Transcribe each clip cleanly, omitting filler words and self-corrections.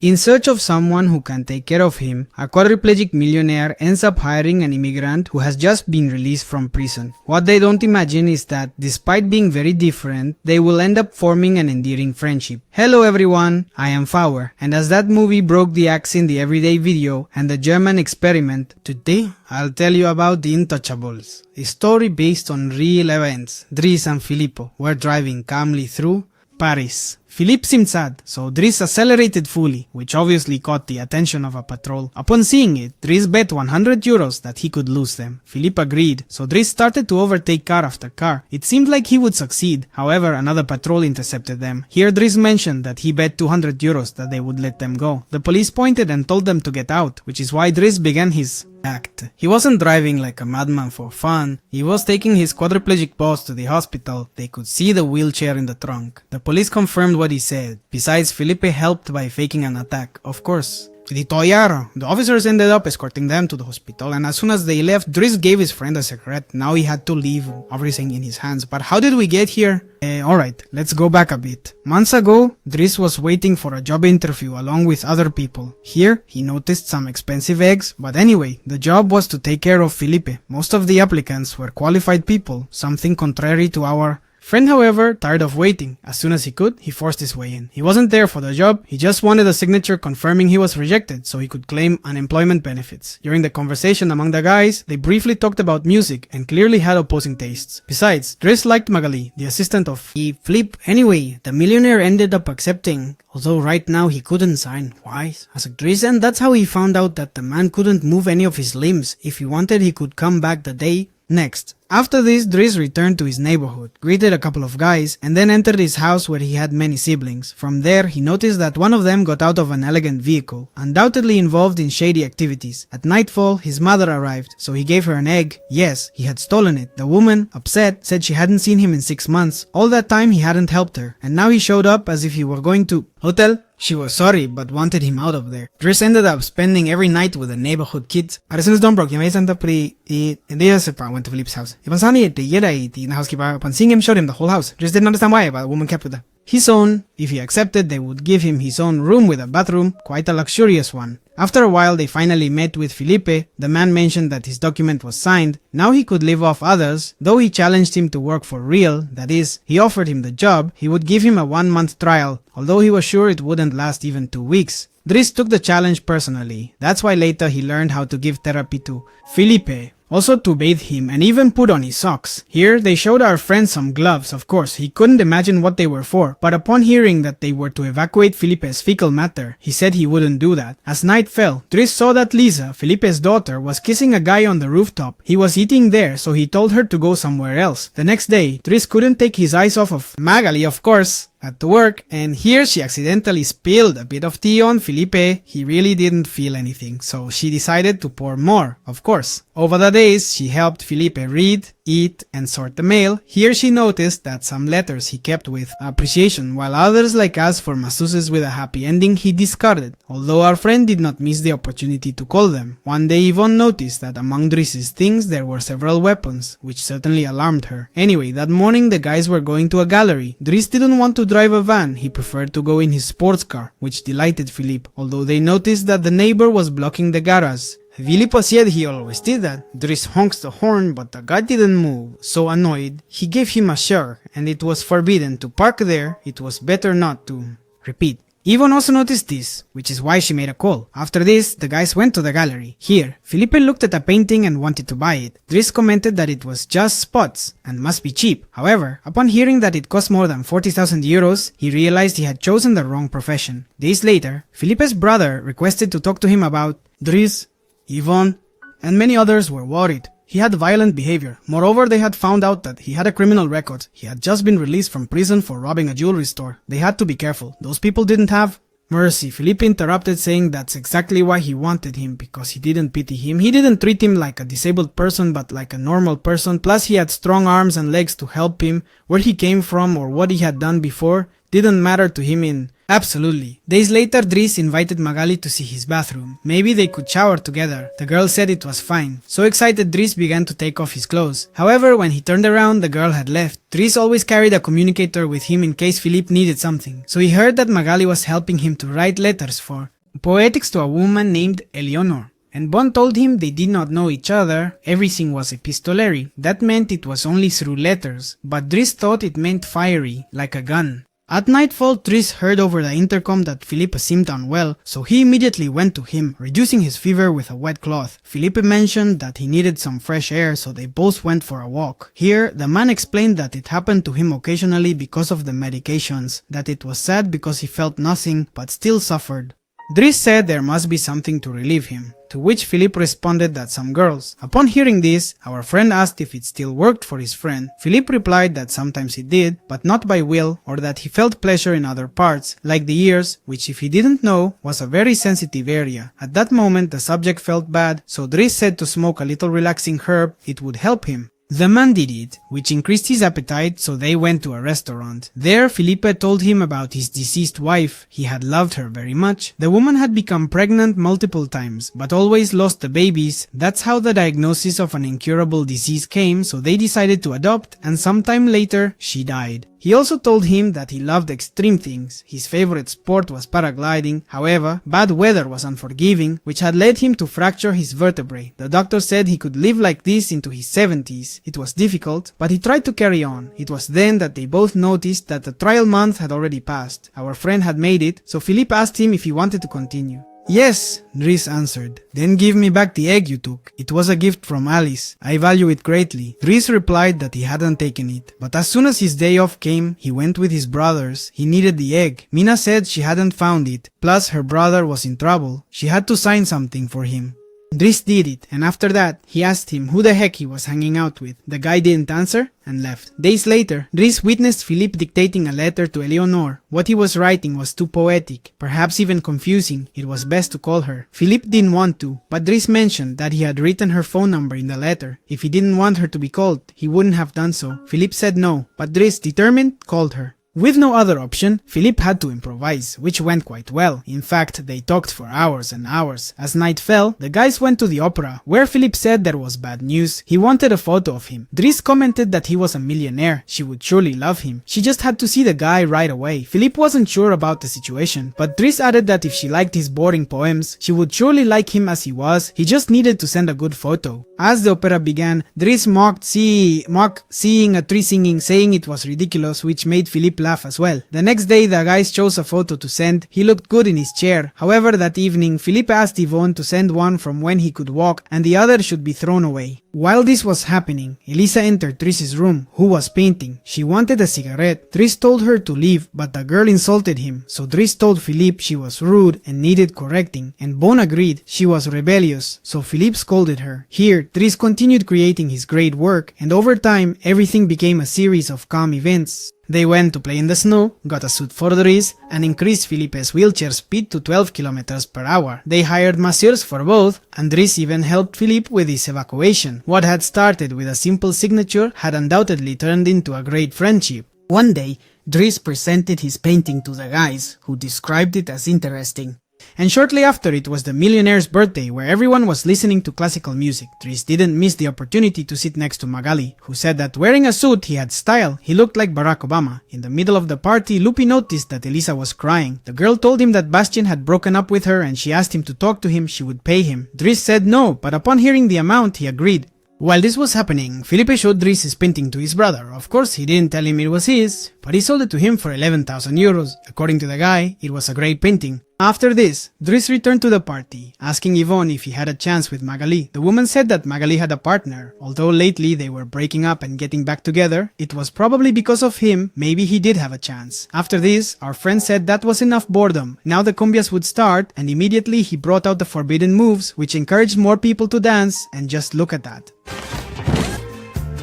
In search of someone who can take care of him, a quadriplegic millionaire ends up hiring an immigrant who has just been released from prison. What they don't imagine is that, despite being very different, they will end up forming an endearing friendship. Hello everyone, I am Fauer, and as that movie broke the axe in the everyday video and the German experiment, today I'll tell you about the Intouchables, a story based on real events. Dries and Filippo were driving calmly through Paris. Philippe seemed sad, so Dries accelerated fully, which obviously caught the attention of a patrol. Upon seeing it, Dries bet 100 euros that he could lose them. Philippe agreed, so Dries started to overtake car after car. It seemed like he would succeed, however another patrol intercepted them. Here Dries mentioned that he bet 200 euros that they would let them go. The police pointed and told them to get out, which is why Dries began his act. He wasn't driving like a madman for fun, he was taking his quadriplegic boss to the hospital. They could see the wheelchair in the trunk. The police confirmed what he said. Besides, Felipe helped by faking an attack, of course. The officers ended up escorting them to the hospital, and as soon as they left, Dries gave his friend a cigarette. Now he had to leave everything in his hands. But how did we get here? Alright, let's go back a bit. Months ago, Dries was waiting for a job interview along with other people. Here, he noticed some expensive eggs, but anyway, the job was to take care of Felipe. Most of the applicants were qualified people, something contrary to our friend, however, tired of waiting. As soon as he could, he forced his way in. He wasn't there for the job, he just wanted a signature confirming he was rejected so he could claim unemployment benefits. During the conversation among the guys, they briefly talked about music and clearly had opposing tastes. Besides, Dries liked Magali, the assistant of Flip. Anyway, the millionaire ended up accepting, although right now he couldn't sign. Why? Asked Dries, and that's how he found out that the man couldn't move any of his limbs. If he wanted, he could come back the day next. After this, Dries returned to his neighborhood, greeted a couple of guys, and then entered his house where he had many siblings. From there, he noticed that one of them got out of an elegant vehicle, undoubtedly involved in shady activities. At nightfall, his mother arrived, so he gave her an egg. Yes, he had stolen it. The woman, upset, said she hadn't seen him in 6 months. All that time he hadn't helped her, and now he showed up as if he were going to hotel. She was sorry, but wanted him out of there. Dries ended up spending every night with the neighborhood kids. As soon as dawn broke, went to Philippe's house. The housekeeper, upon seeing him, showed him the whole house. Dries didn't understand why, but the woman kept with her. His own. If he accepted, they would give him his own room with a bathroom, quite a luxurious one. After a while, they finally met with Felipe. The man mentioned that his document was signed. Now he could live off others, though he challenged him to work for real. That is, he offered him the job. He would give him a 1-month trial, although he was sure it wouldn't last even 2 weeks. Dries took the challenge personally. That's why later he learned how to give therapy to Felipe, also to bathe him and even put on his socks. Here they showed our friend some gloves. Of course, he couldn't imagine what they were for, but upon hearing that they were to evacuate Felipe's fecal matter, he said he wouldn't do that. As night fell, Dries saw that Lisa, Felipe's daughter, was kissing a guy on the rooftop. He was eating there, so he told her to go somewhere else. The next day, Dries couldn't take his eyes off of Magali, of course, at work, and here she accidentally spilled a bit of tea on Felipe. He really didn't feel anything, so she decided to pour more, of course. Over the days, she helped Felipe read, eat, and sort the mail. Here she noticed that some letters he kept with appreciation, while others like us for masseuses with a happy ending he discarded, although our friend did not miss the opportunity to call them. One day Yvonne noticed that among Dries's things there were several weapons, which certainly alarmed her. Anyway, that morning the guys were going to a gallery. Dries didn't want to drive a van, he preferred to go in his sports car, which delighted Philippe, although they noticed that the neighbor was blocking the garage. Filippo said he always did that. Dries honks the horn, but the guy didn't move. So annoyed, he gave him a shove, and it was forbidden to park there. It was better not to. Repeat. Yvonne also noticed this, which is why she made a call. After this, the guys went to the gallery. Here, Felipe looked at a painting and wanted to buy it. Dries commented that it was just spots and must be cheap. However, upon hearing that it cost more than 40,000 euros, he realized he had chosen the wrong profession. Days later, Felipe's brother requested to talk to him about Dries, Yvonne, and many others were worried. He had violent behavior. Moreover, they had found out that he had a criminal record. He had just been released from prison for robbing a jewelry store. They had to be careful. Those people didn't have mercy. Felipe interrupted, saying that's exactly why he wanted him, because he didn't pity him. He didn't treat him like a disabled person, but like a normal person. Plus, he had strong arms and legs to help him. Where he came from or what he had done before didn't matter to him in... Absolutely. Days later, Dries invited Magali to see his bathroom. Maybe they could shower together. The girl said it was fine. So excited, Dries began to take off his clothes. However, when he turned around, the girl had left. Dries always carried a communicator with him in case Philippe needed something. So he heard that Magali was helping him to write letters for poetics to a woman named Eleonore. And Bon told him they did not know each other, everything was epistolary. That meant it was only through letters, but Dries thought it meant fiery, like a gun. At nightfall, Dries heard over the intercom that Philippe seemed unwell, so he immediately went to him, reducing his fever with a wet cloth. Philippe mentioned that he needed some fresh air, so they both went for a walk. Here, the man explained that it happened to him occasionally because of the medications, that it was sad because he felt nothing, but still suffered. Dries said there must be something to relieve him, to which Philippe responded that some girls. Upon hearing this, our friend asked if it still worked for his friend. Philippe replied that sometimes it did, but not by will, or that he felt pleasure in other parts, like the ears, which if he didn't know, was a very sensitive area. At that moment the subject felt bad, so Dries said to smoke a little relaxing herb, it would help him. The man did it, which increased his appetite, so they went to a restaurant. There, Philippe told him about his deceased wife. He had loved her very much. The woman had become pregnant multiple times, but always lost the babies. That's how the diagnosis of an incurable disease came, so they decided to adopt, and sometime later, she died. He also told him that he loved extreme things. His favorite sport was paragliding. However, bad weather was unforgiving, which had led him to fracture his vertebrae. The doctor said he could live like this into his 70s. It was difficult, but he tried to carry on. It was then that they both noticed that the trial month had already passed. Our friend had made it, so Philippe asked him if he wanted to continue. Yes, Dries answered. Then give me back the egg you took. It was a gift from Alice. I value it greatly. Dries replied that he hadn't taken it, but as soon as his day off came, he went with his brothers. He needed the egg. Mina said she hadn't found it, plus her brother was in trouble. She had to sign something for him. Dries did it, and after that, he asked him who the heck he was hanging out with. The guy didn't answer and left. Days later, Dries witnessed Philippe dictating a letter to Eleonore. What he was writing was too poetic, perhaps even confusing. It was best to call her. Philippe didn't want to, but Dries mentioned that he had written her phone number in the letter. If he didn't want her to be called, he wouldn't have done so. Philippe said no, but Dries, determined, called her. With no other option, Philippe had to improvise, which went quite well. In fact, they talked for hours and hours. As night fell, the guys went to the opera, where Philippe said there was bad news. He wanted a photo of him. Dries commented that he was a millionaire. She would surely love him. She just had to see the guy right away. Philippe wasn't sure about the situation, but Dries added that if she liked his boring poems, she would surely like him as he was. He just needed to send a good photo. As the opera began, Dries mocked seeing a tree singing, saying it was ridiculous, which made Philippe laugh as well. The next day, the guys chose a photo to send. He looked good in his chair. However, that evening, Philippe asked Yvonne to send one from when he could walk, and the other should be thrown away. While this was happening, Elisa entered Dries' room, who was painting. She wanted a cigarette. Dries told her to leave, but the girl insulted him, so Dries told Philippe she was rude and needed correcting, and Bon agreed. She was rebellious, so Philippe scolded her. Here, Dries continued creating his great work, and over time, everything became a series of calm events. They went to play in the snow, got a suit for Dries, and increased Philippe's wheelchair speed to 12 km per hour. They hired masseurs for both, and Dries even helped Philippe with his evacuation. What had started with a simple signature had undoubtedly turned into a great friendship. One day, Dries presented his painting to the guys, who described it as interesting. And shortly after, it was the millionaire's birthday, where everyone was listening to classical music. Dries didn't miss the opportunity to sit next to Magali, who said that wearing a suit he had style. He looked like Barack Obama. In the middle of the party, Lupi noticed that Elisa was crying. The girl told him that Bastien had broken up with her, and she asked him to talk to him. She would pay him. Dries said no, but upon hearing the amount, he agreed. While this was happening, Philippe showed Dries his painting to his brother. Of course, he didn't tell him it was his, but he sold it to him for 11,000 euros. According to the guy, it was a great painting. After this, Dries returned to the party, asking Yvonne if he had a chance with Magali. The woman said that Magali had a partner. Although lately they were breaking up and getting back together, it was probably because of him. Maybe he did have a chance. After this, our friend said that was enough boredom. Now the cumbias would start, and immediately he brought out the forbidden moves, which encouraged more people to dance, and just look at that.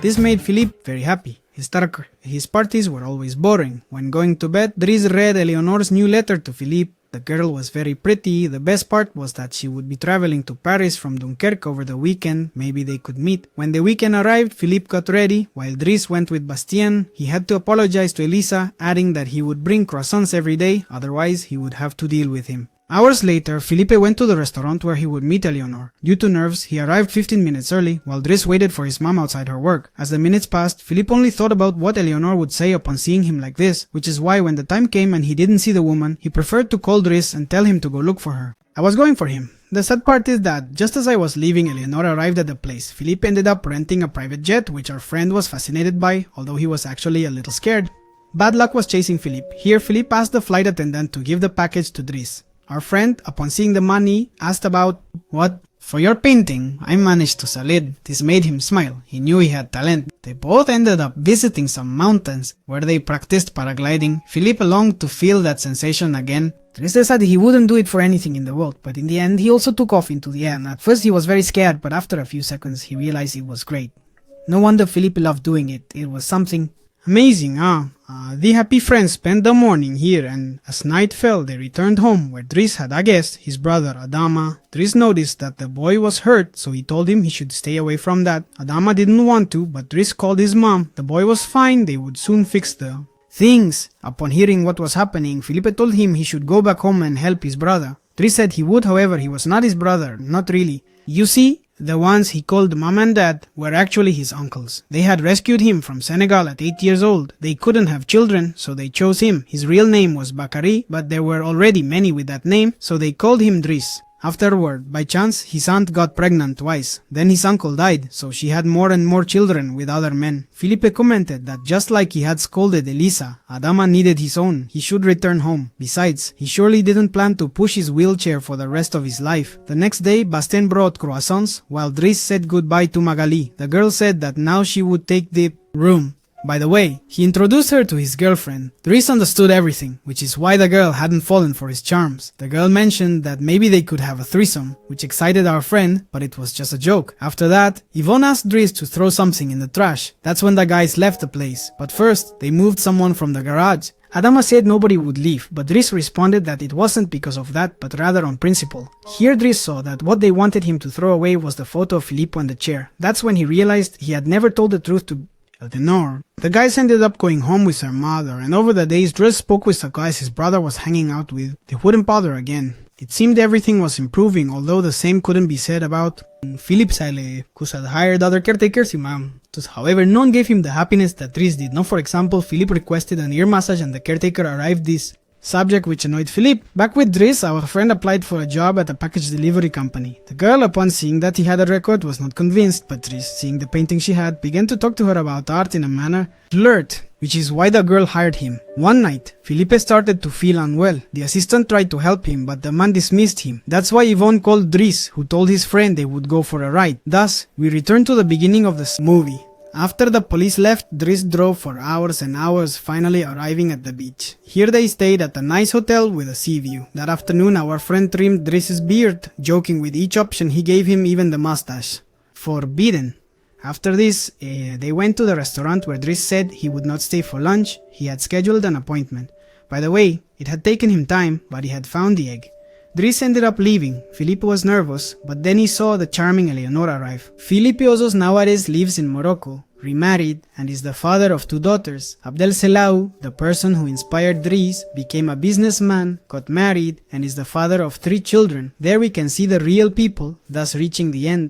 This made Philippe very happy. His parties were always boring. When going to bed, Dries read Eleonore's new letter to Philippe. The girl was very pretty. The best part was that she would be traveling to Paris from Dunkerque over the weekend. Maybe they could meet. When the weekend arrived, Philippe got ready. While Dries went with Bastien, he had to apologize to Elisa, adding that he would bring croissants every day, otherwise he would have to deal with him. Hours later, Felipe went to the restaurant where he would meet Eleonore. Due to nerves, he arrived 15 minutes early, while Dries waited for his mom outside her work. As the minutes passed, Felipe only thought about what Eleonore would say upon seeing him like this, which is why when the time came and he didn't see the woman, he preferred to call Dries and tell him to go look for her. I was going for him. The sad part is that, just as I was leaving, Eleonore arrived at the place. Felipe ended up renting a private jet, which our friend was fascinated by, although he was actually a little scared. Bad luck was chasing Felipe. Here, Felipe asked the flight attendant to give the package to Dries. Our friend, upon seeing the money, asked about, "What? For your painting, I managed to sell it." This made him smile. He knew he had talent. They both ended up visiting some mountains where they practiced paragliding. Felipe longed to feel that sensation again. Dries decided he wouldn't do it for anything in the world, but in the end he also took off into the air. And at first he was very scared, but after a few seconds he realized it was great. No wonder Felipe loved doing it. It was something amazing, huh? The happy friends spent the morning here, and as night fell, they returned home, where Dries had a guest, his brother Adama. Dries noticed that the boy was hurt, so he told him he should stay away from that. Adama didn't want to, but Dries called his mom. The boy was fine, they would soon fix the things. Upon hearing what was happening, Felipe told him he should go back home and help his brother. Dries said he would, however, he was not his brother, not really. You see, the ones he called mom and dad were actually his uncles. They had rescued him from Senegal at 8 years old. They couldn't have children, so they chose him. His real name was Bakari, but there were already many with that name, so they called him Dries. Afterward, by chance, his aunt got pregnant twice. Then his uncle died, so she had more and more children with other men. Felipe commented that just like he had scolded Elisa, Adama needed his own. He should return home. Besides, he surely didn't plan to push his wheelchair for the rest of his life. The next day, Bastien brought croissants, while Dries said goodbye to Magali. The girl said that now she would take the room. By the way, he introduced her to his girlfriend. Dries understood everything, which is why the girl hadn't fallen for his charms. The girl mentioned that maybe they could have a threesome, which excited our friend, but it was just a joke. After that, Yvonne asked Dries to throw something in the trash. That's when the guys left the place. But first, they moved someone from the garage. Adama said nobody would leave, but Dries responded that it wasn't because of that, but rather on principle. Here Dries saw that what they wanted him to throw away was the photo of Filippo on the chair. That's when he realized he had never told the truth to Eleonore. The guys ended up going home with their mother, and over the days Dries spoke with the guys his brother was hanging out with. They wouldn't bother again. It seemed everything was improving, although the same couldn't be said about Philip Sale, who had hired other caretakers. However, none gave him the happiness that Dries did. For example, Philip requested an ear massage and the caretaker arrived this subject which annoyed Philippe. Back with Dries, our friend applied for a job at a package delivery company. The girl, upon seeing that he had a record, was not convinced, but Dries, seeing the painting she had, began to talk to her about art in a manner flirt, which is why the girl hired him. One night, Felipe started to feel unwell. The assistant tried to help him, but the man dismissed him. That's why Yvonne called Dries, who told his friend they would go for a ride. Thus, we return to the beginning of the movie. After the police left, Dries drove for hours and hours, finally arriving at the beach. Here they stayed at a nice hotel with a sea view. That afternoon our friend trimmed Dries' beard, joking with each option he gave him, even the mustache. Forbidden. After this, they went to the restaurant where Dries said he would not stay for lunch. He had scheduled an appointment. By the way, it had taken him time, but he had found the egg. Dries ended up leaving. Felipe was nervous, but then he saw the charming Eleonore arrive. Felipe Osos nowadays lives in Morocco, remarried, and is the father of 2 daughters. Abdel Selau, the person who inspired Dries, became a businessman, got married, and is the father of 3 children. There we can see the real people, thus reaching the end.